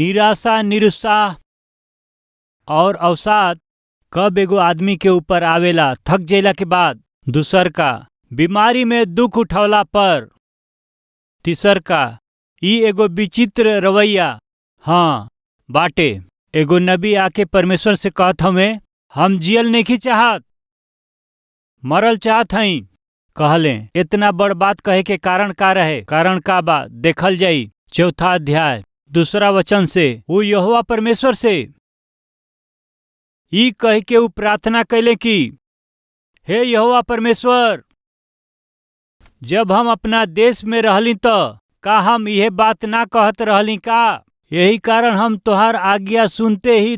निराशा, निरुत्साह और अवसाद कब एगो आदमी के ऊपर आवेला? थक जइला के बाद। दूसर का, बीमारी में दुख उठौला पर। तीसर का, ई एगो विचित्र रवैया हाँ बाटे। एगो नबी आके परमेश्वर से कहत हमें, हम जियल नहीं चाहत, मरल चाहत हई। कहले इतना बड़ बात कहे के कारण का रहे? कारण का बा देखल जाई 4 अध्याय 2 वचन से। वो यहोवा परमेश्वर से ई कह के ऊ प्रार्थना कैले कि हे यहोवा परमेश्वर, जब हम अपना देश में रहली तो का हम यह बात ना कहत रहली का? यही कारण हम तोहार आज्ञा सुनते ही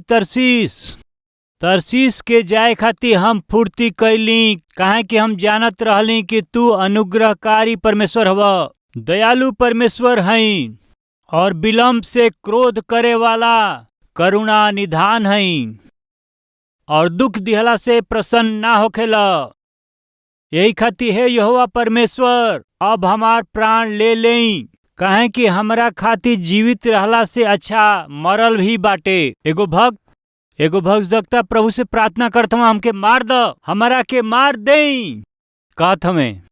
तरसीस के जाए खातिर हम फुर्ती कैली, काहे कि हम जानत रहली कि तू अनुग्रहकारी परमेश्वर हव, दयालु परमेश्वर हई और विलम्ब से क्रोध करे वाला करुणा निधान हई और दुख दिहला से प्रसन्न ना होखेला। यही खातिर हे यहोवा परमेश्वर, अब हमार प्राण ले लेई, काहे कि हमरा खातिर जीवित रहला से अच्छा मरल भी बाटे। एगो भक्त जगता प्रभु से प्रार्थना करत हूँ, हमके मार द, हमरा के मार देई कहत हमें।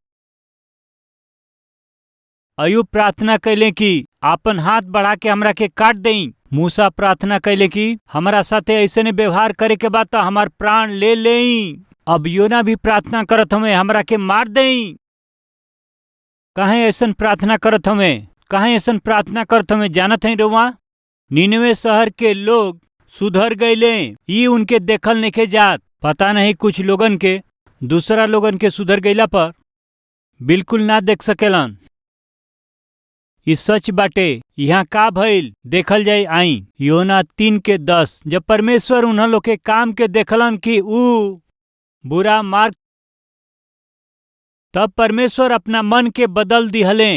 अयुब प्रार्थना कैले कि आपन हाथ बढ़ा के हमरा के काट देई। मूसा प्रार्थना कैले कि हमारा साथे ऐसे व्यवहार करे के बाद हमार प्राण ले लेई। अब योना भी प्रार्थना करत हमें, हमरा के मार देई। काहे ऐसन प्रार्थना करत हमें? काहे ऐसन प्रार्थना करत हमें? जानत है रउआ, नीनवे शहर के लोग सुधर गईले, ई उनके देखल नइखे जात। पता नहीं कुछ लोगन के दूसरा लोगन के सुधर गईला पर बिल्कुल ना देख सकेलन। ई सच बाटे। यहाँ का भइल देखल जाई आई। योना 3:10। जब परमेश्वर उन्ह लोग के काम के देखलन कि ऊ बुरा मार्ग, तब परमेश्वर अपना मन के बदल दिहले।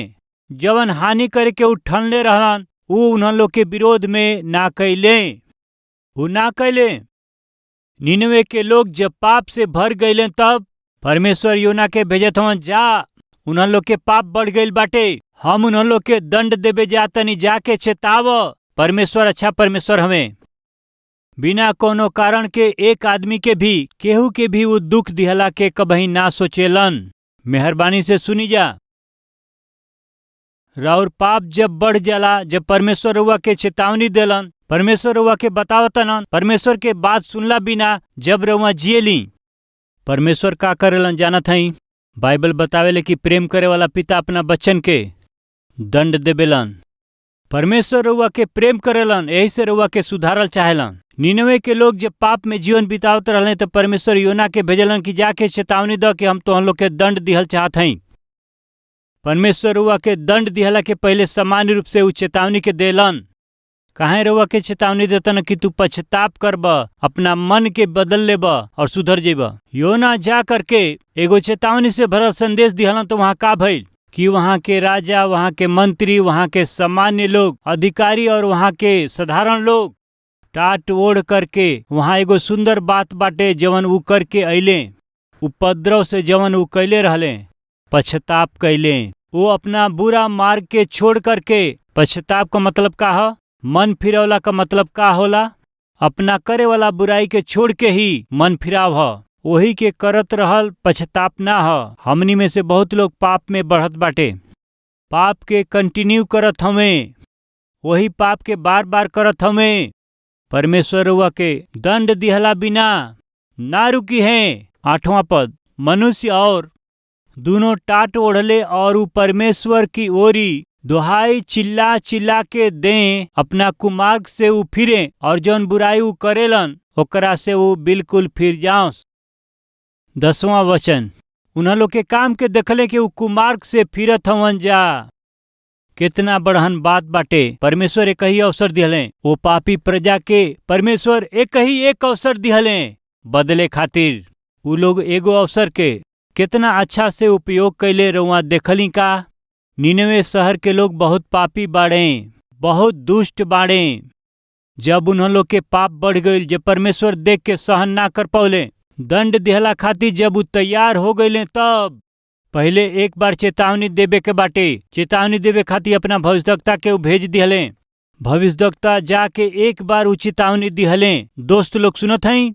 जवन हानि करे के ऊ ठनले रहलन ऊ उन्ह लोग के विरोध में ना कैले। ऊ ना कैले। निनवे के लोग जब पाप से भर गईले तब परमेश्वर योना के भेजत हवन, जा, उन्ह लोग के पाप बढ़ गईल बाटे, हम उन्ह लोग के दंड देवे जातनी, जाके चेताव। परमेश्वर अच्छा परमेश्वर हमें। बिना कोनो कारण के एक आदमी के भी केहू के भी वो दुख दिहला के कबही ना सोचेलन। मेहरबानी से सुनी जा। राउर पाप जब बढ़ जाला, जब परमेश्वर रउआ के चेतावनी देलन, परमेश्वर रउआ के बतावतन, परमेश्वर के बात सुनला बिना जब रउआ जियली, परमेश्वर का करेलन जानत हई? बाइबल बतावेले कि प्रेम करे वाला पिता अपना बच्चन के दंड देवेलन। परमेश्वर रउआ के प्रेम करेलन, यही से रउआ के सुधारल चाहेलन। निनवे के लोग जब पाप में जीवन बितावत रहले तो परमेश्वर योना के भेजलन कि जाके चेतावनी द कि हम तो हम लोग के दंड दिहल चाहत हई। परमेश्वर रउआ के दंड दिहला के पहले सामान्य रूप से ऊ चेतावनी के देलन। काहे रउआ के चेतावनी देतन कि तू पश्चाताप करब, अपना मन के बदल लेब और सुधर जेब। योना जा करके एगो चेतावनी से भरल संदेश दिहलन तो वहाँ का भइल कि वहाँ के राजा, वहाँ के मंत्री, वहाँ के सामान्य लोग, अधिकारी और वहाँ के साधारण लोग टाट ओढ़ करके वहाँ एगो सुंदर बात बाटे जवन ऊ करके अइले। उपद्रव से जवन ऊ कैले रहले, पश्चाताप कैले। वो अपना बुरा मार्ग के छोड़ करके, पश्चाताप का मतलब का ह? मन फिरौला का मतलब का होला? अपना करे वाला बुराई के छोड़ के ही मन फिराव ह, वही के करत रहल, पश्चाताप ना ह। हमनी में से बहुत लोग पाप में बढ़त बाटे, पाप के कंटिन्यू करत हमें, वही पाप के बार बार करत हमें। परमेश्वर रउआ के दंड दिहला बिना ना रुकी है। 8वां पद, मनुष्य और दोनों टाट ओढ़ले और ऊ परमेश्वर की ओरी दुहाई चिल्ला चिल्ला के दें, अपना कुमार्ग से ऊ फिरे और जौन बुराई ऊ करेलन ओकरा से ऊ बिल्कुल फिर जाओ। 10वां वचन, उन्ह लोग के काम के देखले कि ऊ कुमार्ग से फिरत हवन जा। कितना बड़हन बात बाटे। परमेश्वर एक ही अवसर दिहले, वो पापी प्रजा के परमेश्वर एक अवसर दिहले बदले खातिर। ऊ लोग एगो अवसर के कितना अच्छा से उपयोग कैले रउआ देखली का? निनवे शहर के लोग बहुत पापी बाड़े, बहुत दुष्ट बाड़े। जब उन्ह लोग के पाप बढ़ गईल, जब परमेश्वर देख के सहन ना कर पौले, दंड दिहला खातिर जब ऊ तैयार हो गईले, तब पहले एक बार चेतावनी देवे के बाटे। चेतावनी देवे खातिर अपना भविष्यवक्ता के ऊ भेज दिहले। भविष्यवक्ता जाके एक बार उ चेतावनी दिहले। दोस्त लोग सुनत हई,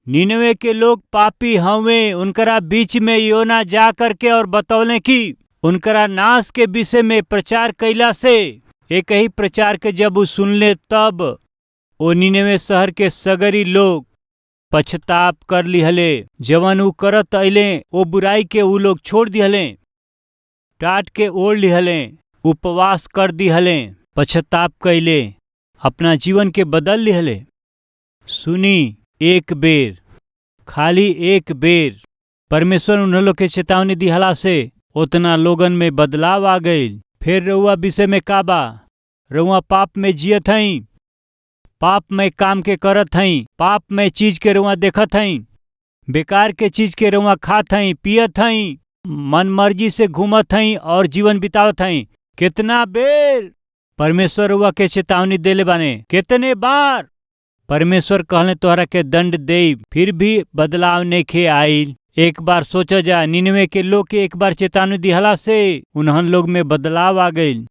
निनवे के लोग पापी हवे। उनकरा बीच में योना जा करके और बतौले कि उनकरा नाश के विषय में प्रचार कैला से एक ही प्रचार के जब उ सुनले तब ओ निनवे शहर के सगरी लोग पछताप कर लिहले। जवन उ करत अइले ओ बुराई के उ लोग छोड़ दिहले, टाट के ओढ़ लिहले, उपवास कर दिहले, पछताप कैले, अपना जीवन के बदल लिहले। सुनी, एक बेर, खाली एक बेर परमेश्वर उन लोग के चेतावनी दिहला से उतना लोगन में बदलाव आ गईल। फिर रउआ विषय में का बा? रउआ पाप में जियत हई, पाप में काम के करत हई, पाप में चीज के रउआ देखत हई, बेकार के चीज के रउआ खात हई, पियत हई, मन मर्जी से घूमत हई और जीवन बितावत हई। कितना बेर परमेश्वर रउआ के चेतावनी देले बाने, कितने बार परमेश्वर कहले तोहरा के दंड दे, फिर भी बदलाव नइखे आईल। एक बार सोचा जा, निनवे के लोग के एक बार चेतावनी दिहला से उन्हन लोग में बदलाव आ गईल।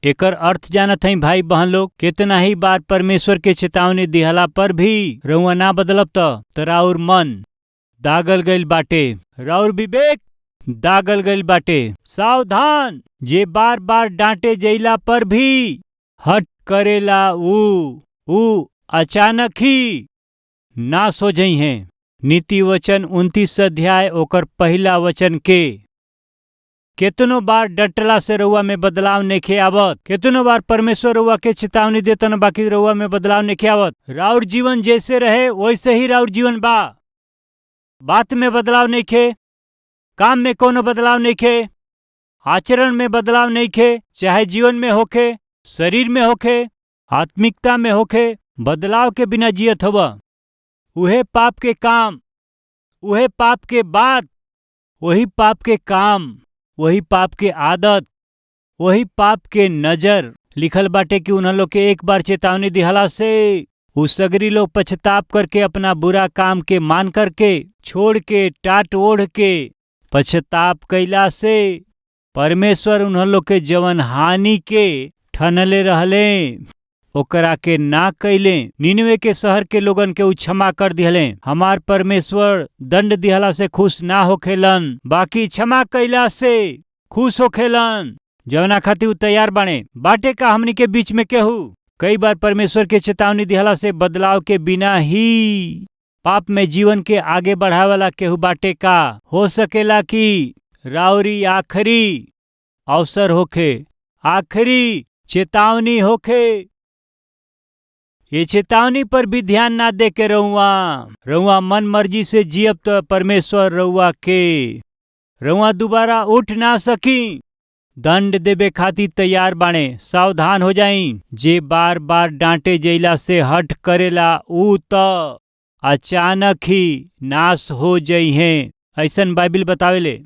एकर अर्थ जानत हई भाई बहन लोग, कितना ही बार परमेश्वर के चेतावनी दिहला पर भी रउआ ना बदलब त राउर मन दागल गईल बाटे, राउर विवेक दागल गईल बाटे। सावधान, जे बार बार डांटे जइला पर भी हट करेला ऊ अचानक ही नाश हो जई हैं। नीति वचन 29 अध्याय ओकर पहला वचन के केतनो बार डटला से रउआ में बदलाव नइखे आवत। केतनो बार परमेश्वर रउआ के चेतावनी देतन, बाकी रउआ में बदलाव नइखे आवत। राउर जीवन जैसे रहे वैसे ही राउर जीवन बा। बात में बदलाव नइखे, काम में कोनो बदलाव नइखे, आचरण में बदलाव नइखे, चाहे जीवन में होखे, शरीर में होखे, आत्मिकता में होखे, बदलाव के बिना जियत हवा। उहे पाप के काम, उहे पाप के बात, वही पाप के काम, वही पाप के आदत, वही पाप के नजर। लिखल बाटे कि उन्हें लोग के एक बार चेतावनी दिहला से उ सगरी लोग पछताप करके अपना बुरा काम के मान करके छोड़ के टाट ओढ़ के पछताप कैला से परमेश्वर उन्हें लोग के जवन हानि के ठनले रहले ओकरा के ना कैले। निनवे के शहर के लोगन के उ क्षमा कर दिहले। हमार परमेश्वर दंड दिहला से खुश ना होखेलन, बाकी क्षमा कैला से खुश होखेलन, जवना खातिर उ तैयार बाटे का हमनी के बीच में केहू कई बार परमेश्वर के चेतावनी दिहला से बदलाव के बिना ही पाप में जीवन के आगे बढ़ावेला केहू बाटे का? हो सकेला कि राउरी आखिरी अवसर होखे, आखिरी चेतावनी होखे। ये चेतावनी पर भी ध्यान ना दे के रउआ मन मर्जी से जियब तो परमेश्वर रउआ दोबारा उठ ना सकी, दंड देवे खातिर तैयार बाणे। सावधान हो जाई, जे बार बार डांटे जइला से हट करेला ऊ त अचानक ही नाश हो जई हैं, ऐसन बाइबिल बतावेले।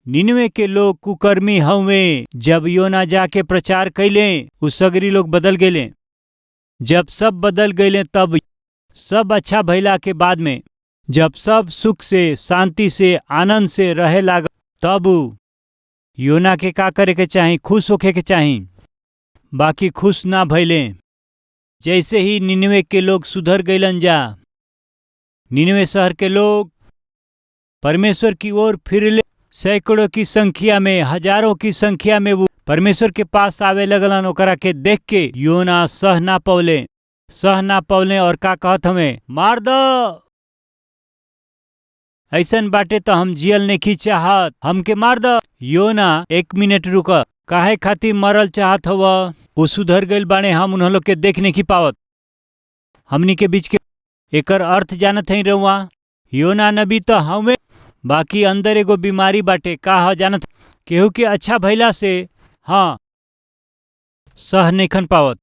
निनवे के लोग कुकर्मी हवे। जब योना जाके प्रचार कैले उ सगरी लोग बदल गेले। जब सब बदल गए तब सब अच्छा भइला के बाद में जब सब सुख से, शांति से, आनंद से रहे लाग, तब योना के का करे के चाही? खुश होके के चाही, बाकी खुश ना भइले। जैसे ही निनवे के लोग सुधर गइलन जा, निनवे शहर के लोग परमेश्वर की ओर फिरले। सैकड़ों की संख्या में, हजारों की संख्या में वो परमेश्वर के पास आवे लगलन। ओकरा के देख के योना सह ना पौले और का कहत हमें, मार दो, ऐसन बाटे तो हम जियल नहीं चाहत, हमके मार दो। योना 1 मिनट रुक, काहे खातिर मरल चाहत हव? वो सुधर गइल बाणे, हम उन्हों लोग के देख नहीं पावत। हमनी के बीच के एकर अर्थ जानत हई रउआ? योना नबी तो हमें, बाकी अंदर एगो बीमारी बाटे। का ह जानत? केहू के अच्छा भइला से हाँ सह नइखन पावत।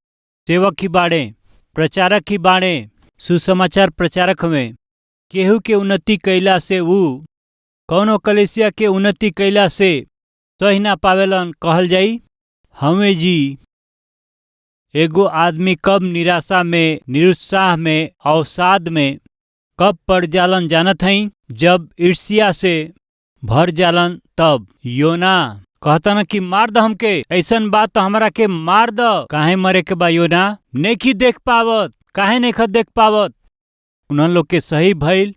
सेवक ही बाड़े, प्रचारक ही बाड़े, सुसमाचार प्रचारक हमें। केहू के उन्नति कैला से कौनो कलेसिया के उन्नति कैला से सही ना पावेलन, कहल जाई हमें जी। एगो आदमी कब निराशा में, निरुत्साह में, अवसाद में कब पड़ जालन जानत हई? जब ईर्ष्या से भर जालन तब। योना कहता न कि मार द हमके, ऐसन बात तो हमरा के मार द। काहे मरे के बा योना? नहीं देख पावत, काहे नहीं देख पावत? उन्हन लोग के सही भइल,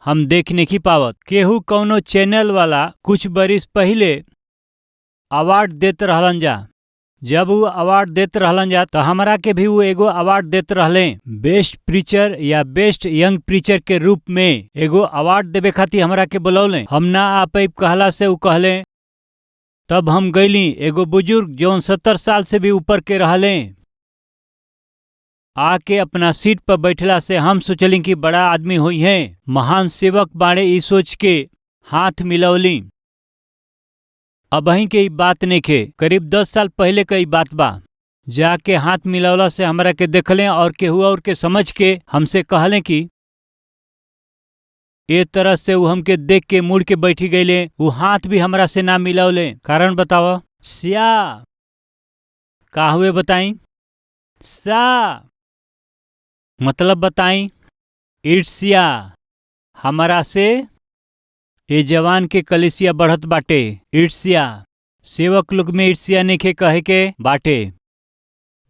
हम देख नहीं पावत। केहू कौनो चैनल वाला कुछ बरिस पहले अवार्ड देत रहलन जा। जब वो अवार्ड देत रहलन जा तो हमरा के भी वो एगो अवार्ड देत रहले, बेस्ट प्रीचर या बेस्ट यंग प्रीचर के रूप में एगो अवार्ड देवे खातिर हमरा के बुलौले। हम ना आ पाइब कहला से उ कहले। तब हम गईली, एगो बुजुर्ग जौन 70 साल से भी ऊपर के रहले आके अपना सीट पर बैठला से हम सोचली कि बड़ा आदमी हुई है, महान सेवक बाड़े, ई सोच के हाथ मिलौली। अब अहीं के ई बात नहीं खे, करीब 10 साल पहले का ई बात बा। जाके हाथ मिलौला से हमरा के देखले और केहू और के समझ के हमसे कहले कि ए तरह से वो हमके देख के मुड़ के बैठी गईले। वो हाथ भी हमरा से ना मिलौले। कारण बताओ सिया का हुए बताई? सा मतलब बताई? ईर्ष्या हमरा से ए जवान के कलिसिया बढ़त बाटे। ईर्ष्या सेवक लोग में ईर्ष्या नइखे कहे के बाटे,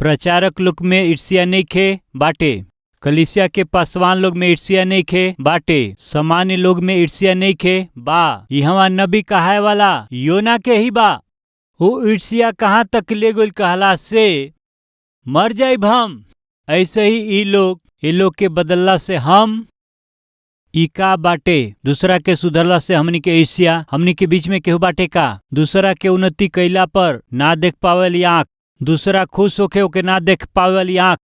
प्रचारक लोग में ईर्ष्या नइखे बाटे, कलिसिया के पासवान लोग में ईर्ष्या नइखे बाटे, सामान्य लोग में ईर्ष्या नइखे बा। इहवा नबी कहाए वाला योना के ही बा। वो ईर्ष्या कहाँ तक ले गइल कहला से मर जाइब हम। ऐसे ही ई लोग के बदलला से हम ई का बाटे? दूसरा के सुधरला से हमनी के ईर्ष्या? हमनी के बीच में केहू बाटे का? दूसरा के उन्नति कैला पर ना देख पावेली आँख, दूसरा खुश होके ओके ना देख पावेली आँख,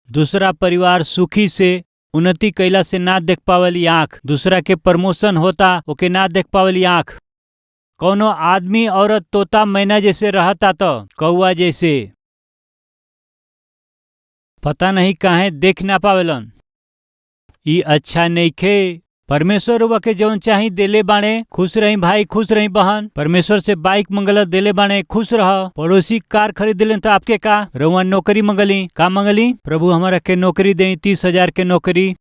दूसरा परिवार सुखी से उन्नति कैला से ना देख पावेली आँख, दूसरा के प्रमोशन होता ओके ना देख पावेली आँख। कौनो आदमी औरत तोता मैना जैसे रहता तो कौआ जैसे, पता नहीं काहे देख ना पावेलन। ई अच्छा नइखे। परमेश्वर रउआ के जवन चाही देले बाणे, खुश रही भाई, खुश रही बहन। परमेश्वर से बाइक मंगल देले बाणे, खुश रह। पड़ोसी कार खरीद लें तो आपके का? रउआ नौकरी मंगली, का मंगली? प्रभु हमारा के नौकरी दे, 30,000 के नौकरी।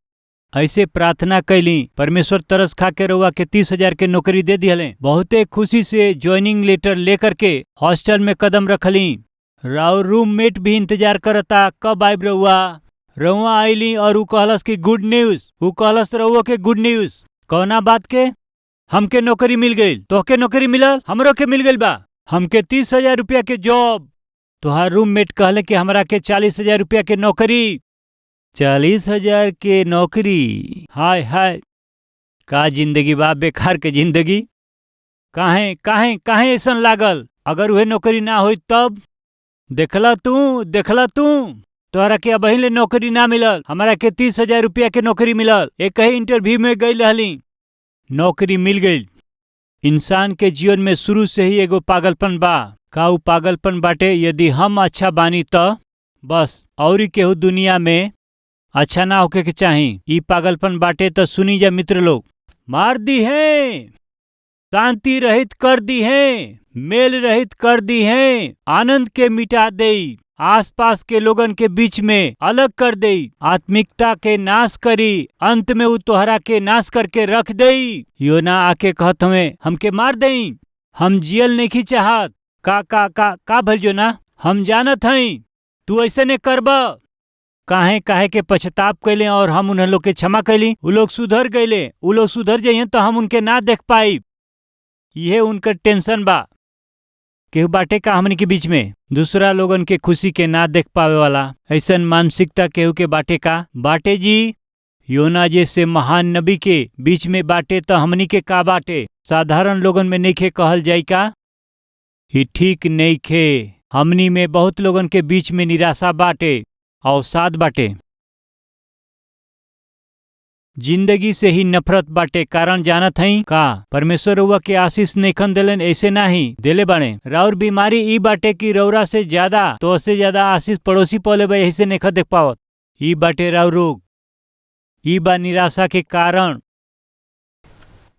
ऐसे प्रार्थना कैली, परमेश्वर तरस खा के रउआ के 30,000 के नौकरी दे दिहले। बहुते खुशी से ज्वाइनिंग लेटर लेकर के हॉस्टल में कदम रखली। राव रूममेट भी इंतजार करता कब आइब रउआ। रउआ आईली और उ कहलस कि गुड न्यूज। उ कहलस रउआ के गुड न्यूज कौना बात के? हमके नौकरी मिल गई। तोहके नौकरी मिलल? हमरो के मिल गई बा। हमके 30,000 रुपया के जॉब। तोहार रूममेट कहले कि हमरा के 40,000 रुपया के नौकरी। 40,000 के नौकरी? हाय हाय, का जिंदगी बा, बेकार के जिंदगी। काहे काहे काहे ऐसन लागल? अगर वह नौकरी ना होई तब? देखला तू तोहरा के अब ले नौकरी ना मिलल, हमरा के 30,000 रुपया के नौकरी मिलल। एक ही इंटरव्यू में गई रहली, नौकरी मिल गई। इंसान के जीवन में शुरू से ही एगो पागलपन बा। का उ पागलपन बाटे यदि हम अच्छा बानी त बस, और केहू दुनिया में अच्छा ना होके के चाही। ई पागलपन बाटे तो सुनी जा मित्र लोग, मार दी है, शांति रहित कर दी है, मेल रहित कर दी है, आनंद के मिटा दे, आसपास के लोगन के बीच में अलग कर दे, आत्मिकता के नाश करी, अंत में वो तोहरा के नाश करके रख दे। योना आके कहत हमें हमके मार दई, हम जियल नहीं चाहत। का भल योना? हम जानत हई तू ऐसे ने करबा। काहे के पछताप कैले और हम उन्हें लोग के क्षमा कैली। उ लोग सुधर गईले, उ लोग सुधर जाइए तो हम उनके ना देख पाई। यह उनका टेंशन बा। केहू बाटे का हमन के बीच में दूसरा लोगन के खुशी के ना देख पावे वाला ऐसन मानसिकता केहू के बाटे का? बाटे जी। योना जैसे महान नबी के बीच में बाटे तो हमनी के का बाटे? साधारण लोगन में नइखे कहल जाई का? ही ठीक नइखे। हमनी में बहुत लोगन के बीच में निराशा बाटे, अवसाद बाटे, जिंदगी से ही नफरत बाटे। कारण जानत हई का? परमेश्वर रउआ के आशीष नइखन देलन, ऐसे नाही देले बाणे। राउर बीमारी ई बाटे कि रउरा से ज्यादा तो से ज्यादा आशीष पड़ोसी पौले बा, ऐसे नइखन देख पावत। ई बाटे राउर रोग, ई बा निराशा के कारण।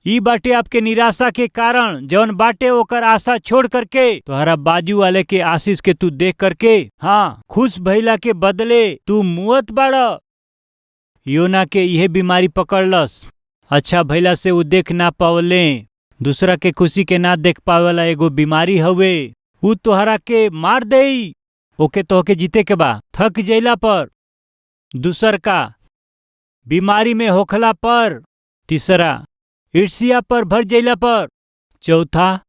ई बाटे आपके निराशा के कारण। जौन बाटे ओकर आशा छोड़ करके तोहरा बाजू वाले के आशीष के तू देख करके, हाँ, खुश भइला के बदले तू मुअत बाड़ा। योना के यह बीमारी पकड़लस। अच्छा भइला से वो देख ना पावले, दूसरा के खुशी के ना देख पावे वाला एगो बीमारी हवे। ऊ तोहरा के मार देई, ओके तोहके जीते के बा। थक जइला पर। दूसर का बीमारी में होखला पर। तीसरा ईर्ष्या पर भर जइला पर। चौथा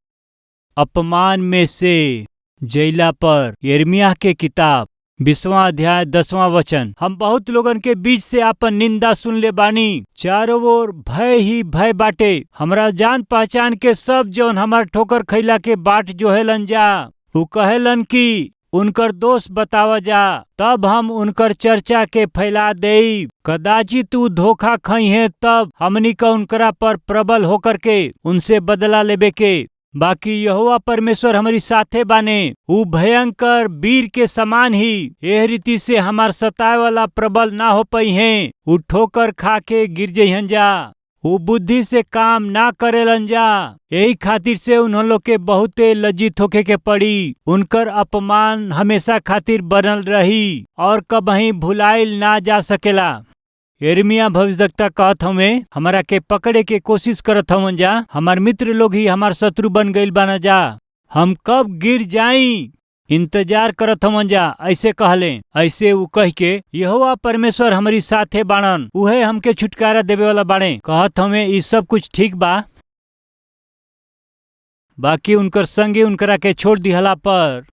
अपमान में से जइला पर। यिर्मयाह के किताब 20वां अध्याय 10वां वचन। हम बहुत लोगन के बीच से आपन निंदा सुन ले बानी। चारों ओर भय ही भय बाटे। हमरा जान पहचान के सब जौन हमार ठोकर खैला के बाट जोहेलन जा, ऊ कहेलन कि उनकर दोष बतावा जा, तब हम उनकर चर्चा के फैला देई। कदाचित ऊ धोखा खई है, तब हमनी का उनकरा पर प्रबल होकर के उनसे बदला लेबे के। बाकी यहोवा परमेश्वर हमारी साथे बाने। ऊ भयंकर वीर के समान ही एह रीति से हमार सताए वाला प्रबल ना हो पई हैं। ऊ ठोकर खा के गिर जइहन जा। ऊ बुद्धि से काम ना करेलन जा। यही खातिर से उन्हों लोग के बहुते लज्जित होके के पड़ी। उनकर अपमान हमेशा खातिर बनल रही और कबहीं भुलाइल ना जा सकेला। यिर्मयाह भविष्यवक्ता कहत हवे, हमारा के पकड़े के कोशिश करत हवन जा। हमार मित्र लोग ही हमार शत्रु बन गइल बाना जा। हम कब गिर जाई इंतजार करत हवन जा, ऐसे कहले। ऐसे ऊ कह के यहोवा परमेश्वर हमारी साथे बाणन, उहे हमके छुटकारा देवे वाला बाणे। कहत हवे ई सब कुछ ठीक बा। बाकी उनकर संगे उनकरा के छोड़ दिहला पर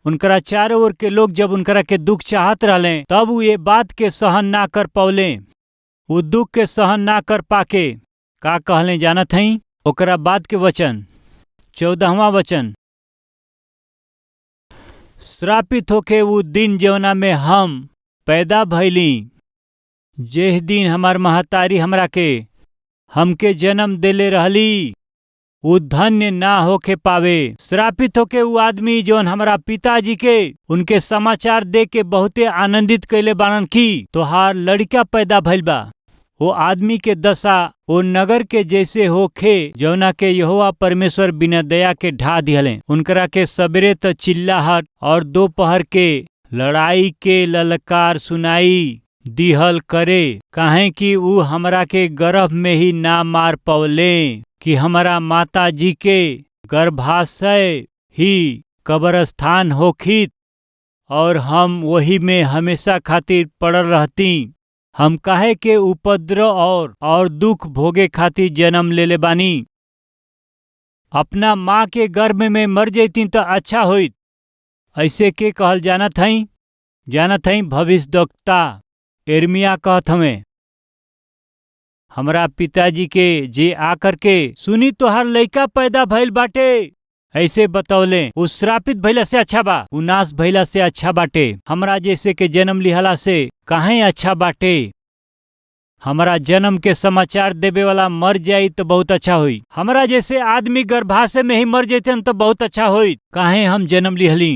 उनकरा चारों ओर के लोग जब उनकरा के दुख चाहत रहले, तब वो ये बात के सहन ना कर पौले। वो दुख के सहन ना कर पाके का कहले जानत हई? ओकरा बाद के वचन 14वां वचन। श्रापित होके वो दिन जवना में हम पैदा भइली, जेह दिन हमार महतारी हमरा के हमके जन्म देले रहली, वो धन्य ना होके पावे। श्रापित होके वो आदमी जौन हमारा पिताजी के उनके समाचार दे के बहुते आनंदित कैले बानन की तोहार लड़का पैदा भइल बा। वो आदमी के दशा वो नगर के जैसे होखे जौना के यहोवा परमेश्वर बिना दया के ढा दिहले। उनकरा के सबेरे त चिल्लाहट और दोपहर के लड़ाई के ललकार सुनाई दिहल करे, काहे कि ऊ हमरा के गर्भ में ही ना मार पवले कि हमारा माता जी के गर्भाशय ही कब्रस्थान होखित और हम वही में हमेशा खातिर पड़ल रहती। हम काहे के उपद्रव और दुख भोगे खातिर जन्म लेले बानी। अपना माँ के गर्भ में मर जैती तो अच्छा होइत। ऐसे के कहल जानत हई? भविष्यवक्ता यिर्मयाह कहत हमें, हमरा पिताजी के जे आकर के सुनी तोहार लइका पैदा भइल बाटे, ऐसे बतौले। उ श्रापित भइला से अच्छा बा, उ नाश भइला से अच्छा बाटे। हमरा जैसे के जन्म लिहला से काहे अच्छा बाटे। हमरा जन्म के समाचार देवे वाला मर जाई तो बहुत अच्छा हुई। हमरा जैसे आदमी गर्भाशय में ही मर जैते तो बहुत अच्छा हुई। काहे हम जन्म लिहली।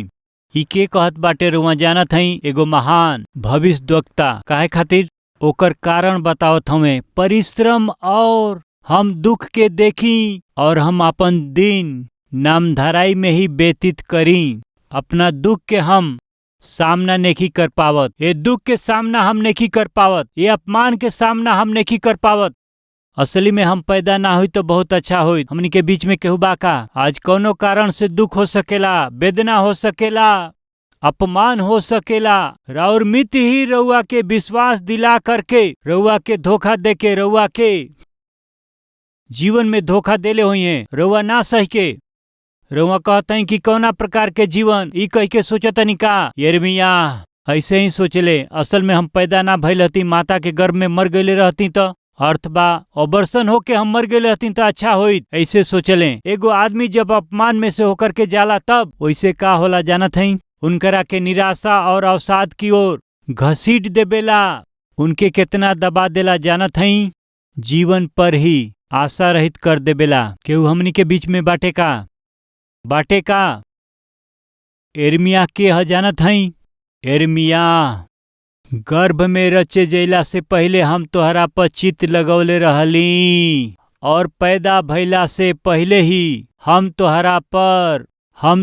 ई के कहत बाटे रुआ जानत हई? एगो महान भविष्यवक्ता। काहे खातिर? ओकर कारण बतावत हमें। परिश्रम और हम दुख के देखी और हम अपन दिन नामधराई में ही व्यतीत करी। अपना दुख के हम सामना नहीं कर पावत। ये दुख के सामना हम नहीं कर पावत। ये अपमान के सामना हम नहीं कर पावत। असली में हम पैदा ना हुई तो बहुत अच्छा हुई। हमनी के बीच में केहू बाका आज कोनो कारण से दुख हो सकेला, वेदना हो सकेला, अपमान हो सकेला। राउर मित्र ही रउआ के विश्वास दिला करके रउआ के धोखा दे के रउआ के जीवन में धोखा देले हुई है। रउआ ना सही के रउआ कहते कि कौना प्रकार के जीवन ई कह के सोचतनी का? यिर्मयाह ऐसे ही सोचले। असल में हम पैदा ना भइल रहती, माता के गर्भ में मर गईले रहती तो अर्थ बा ऑपरेशन होके हम मर गए रहती तो अच्छा होई। ऐसे सोचले। एगो आदमी जब अपमान में से होकर के जाला तब वैसे का होला जानत हई? उनकरा के निराशा और अवसाद की ओर घसीट देवेला। उनके कितना दबा देला जानत हई? जीवन पर ही आशा रहित कर देवेला। केहू हमनी के बीच में बाटे का? यिर्मयाह के ह जानत हई? यिर्मयाह गर्भ में रचे जैला से पहले हम तोहरा पर चित्त लगौले रहली और पैदा भइला से पहले ही हम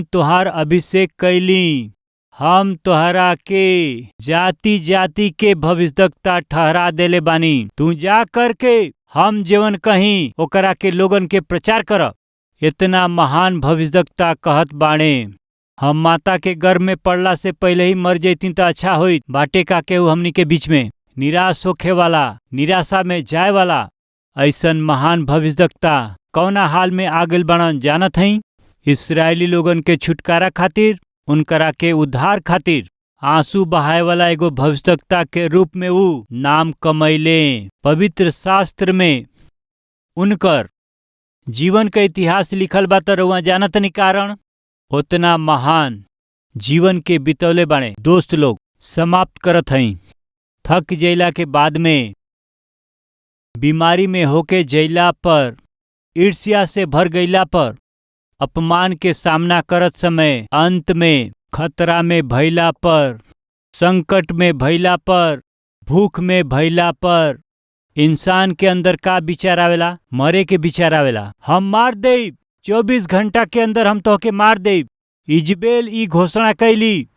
तोहार अभिषेक कैली। हम तोहरा के जाति जाति के भविष्यवक्ता ठहरा देले बानी। तू जा कर के हम जीवन कहीं ओकरा के लोगन के प्रचार करब। इतना महान भविष्यवक्ता कहत बाणे, हम माता के गर्भ में पड़ला से पहले ही मर जैती तो अच्छा होई। बाटे का केहू हमनी के बीच में निराश होखे वाला, निराशा में जाए वाला ऐसन महान भविष्यवक्ता कौना हाल में आगल बनन जानत हई? इस्राएली लोगन के छुटकारा खातिर, उनकरा के उद्धार खातिर आंसू बहाए वाला एगो भविष्यवक्ता के रूप में ऊ नाम कमैले। पवित्र शास्त्र में उनकर जीवन का इतिहास लिखल बा त रउआ जानत नहीं कारण उतना महान जीवन के बितौले बाणे। दोस्त लोग समाप्त करत हई। थक जइला के बाद में, बीमारी में होके जइला पर, ईर्ष्या से भर गईला पर, अपमान के सामना करत समय, अंत में खतरा में भइला पर, संकट में भइला पर, भूख में भइला पर इंसान के अंदर का विचार आवेला? मरे के विचार आवेला। हम मार देब, 24 घंटा के अंदर हम तोहके मार देब। इजबेल ई घोषणा कैली।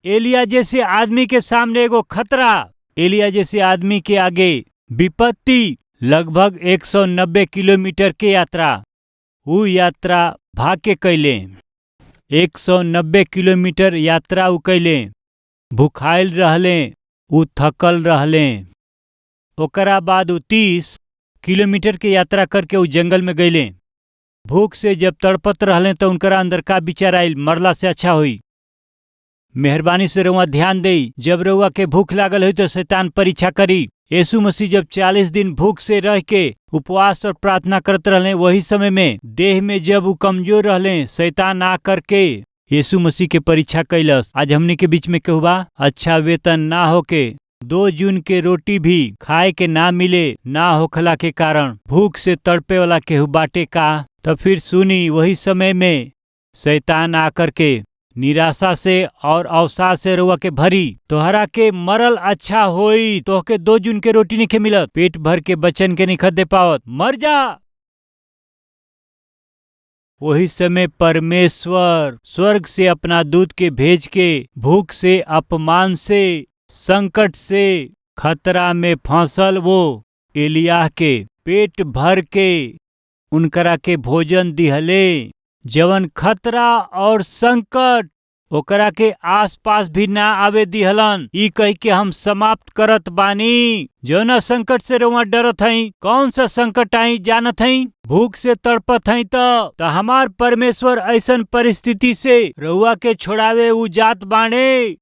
एलिया जैसे आदमी के सामने एगो खतरा, एलिया जैसे आदमी के आगे विपत्ति। लगभग 190 किलोमीटर के यात्रा, ऊ यात्रा भाग के कैले। 190 किलोमीटर यात्रा ऊ कैले। भूखाइल रहले, ऊ थकल रहले। ओकरा बाद ऊ 30 किलोमीटर के यात्रा करके ऊ जंगल में गईले। भूख से जब तड़पत रहले तो उनकरा अंदर का विचार आइल? मरला से अच्छा हुई। मेहरबानी से रउआ ध्यान देई, जब रउआ के भूख लागल हुई तो शैतान परीक्षा करी। यीशु मसीह जब 40 दिन भूख से रह के उपवास और प्रार्थना करते रहले, वही समय में देह में जब वो कमजोर रहले, शैतान आ करके यीशु मसीह के परीक्षा कैलस। आज हमने के बीच में केहू बा? अच्छा वेतन ना होके, 2 जून के रोटी भी खाए के ना मिले, ना होखला के कारण भूख से तड़पे वाला केहू बाटे का? तो फिर सुनी, वही समय में शैतान आकर के निराशा से और अवसाद से रुआ के भरी। तोहरा के मरल अच्छा होई, तोहके 2 जून के रोटी नहीं मिलत, पेट भर के बच्चन के नहीं दे पावत, मर जा। वही समय परमेश्वर स्वर्ग से अपना दूत के भेज के भूख से, अपमान से, संकट से, खतरा में फंसल वो एलिय्याह के पेट भर के उनकरा के भोजन दिहले। जवन खतरा और संकट ओकरा के आसपास भी ना आवे दिहलन। ई कह के हम समाप्त करत बानी। जौना संकट से रउआ डरत हई, कौन सा संकट आई जानत हई? भूख से तड़पत हई तो हमार परमेश्वर ऐसन परिस्थिति से रउआ के छोड़ावे उ जात बाणे।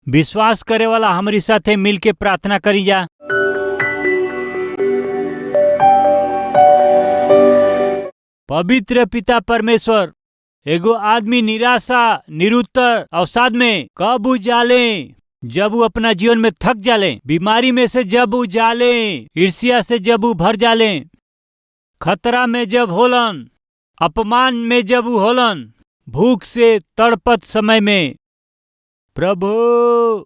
विश्वास करे वाला हमारी साथे मिल के प्रार्थना करी जा। पवित्र पिता परमेश्वर, एगो आदमी निराशा, निरुत्तर अवसाद में कब उजाले? जब वो अपना जीवन में थक जाले, बीमारी में से जब उजाले, ईर्ष्या से जब वो भर जाले, खतरा में जब होलन, अपमान में जब वो होलन, भूख से तड़पत समय में, प्रभु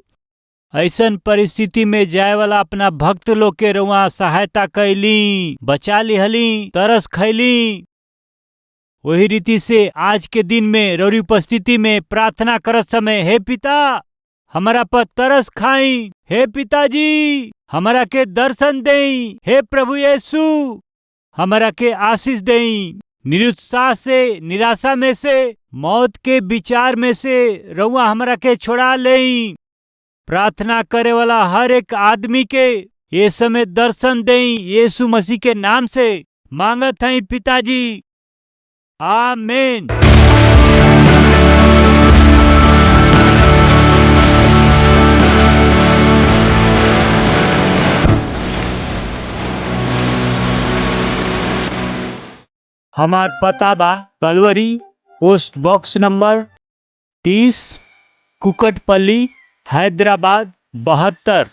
ऐसन परिस्थिति में जाए वाला अपना भक्त लोग के रउआ सहायता कैली, बचा लिहली, तरस खैली। वही रीति से आज के दिन में रौरी उपस्थिति में प्रार्थना करत समय, हे पिता हमारा पर तरस खाई, हे पिताजी हमारा के दर्शन देई, हे प्रभु यीशु हमारा के आशीष देई। निरुत्साह से, निराशा में से, मौत के विचार में से रउआ हमारा के छोड़ा लेई। प्रार्थना करे वाला हर एक आदमी के ये समय दर्शन देई, यीशु मसीह के नाम से मांगत हई पिताजी, आमीन। हमार पता बा Calvary post box number 30, Kukatpally, Hyderabad 72।